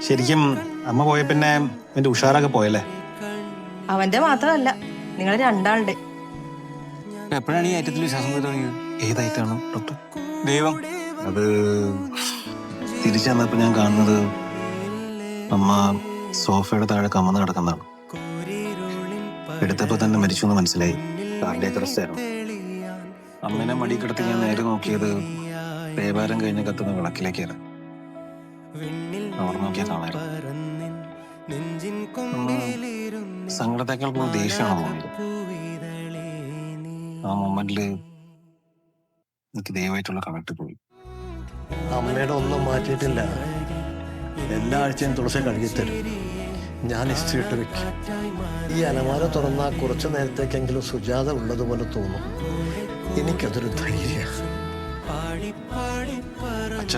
ശരിക്കും അമ്മ പോയ പിന്നെ എന്റെ ഉഷാറൊക്കെ പോയല്ലേ? അവന്റെ മാത്രമല്ല, നിങ്ങൾ രണ്ടാളുടെ. എപ്പോഴാണ് ഈ ഐറ്റത്തിൽ വിശ്വാസം തുടങ്ങിയത്? ഏതായിട്ടാണ് ഡോക്ടർ? ദൈവം. അത് തിരിച്ചു വന്നപ്പോ ഞാൻ കാണുന്നത് അമ്മ സോഫയുടെ താഴെ കമന്ന് കിടക്കുന്നതാണ്. എടുത്തപ്പോ തന്നെ മരിച്ചു എന്ന് മനസ്സിലായി. കാർഡിയാക് അറസ്റ്റ് ആയിരുന്നു. അമ്മേനെ മടി കിടത്തി ഞാൻ നേരെ നോക്കിയത് ദേവാലയം കഴിഞ്ഞ് കത്തുന്ന വിളക്കിലേക്കായിരുന്നു. അവിടെ നോക്കിയാ കാണായിരുന്നു. സങ്കടത്തേക്കാൾ കൂടുതൽ ദേഷ്യമാണ് തോന്നിയത്. ആ മൊമെന്റില് എനിക്ക് ദൈവമായിട്ടുള്ള കണക്ട് പോയി. അമ്മയുടെ ഒന്നും മാറ്റിയിട്ടില്ല. എല്ലാ ആഴ്ചയും തുളസി കഴുകിത്തരും. ഞാൻ ഇസ്തിരിട്ട് വെക്കും. ഈ അലമാര തുറന്നാൽ കുറച്ചു നേരത്തേക്കെങ്കിലും സുജാത ഉള്ളതുപോലെ തോന്നും. എനിക്കതൊരു ധൈര്യ. അച്ഛ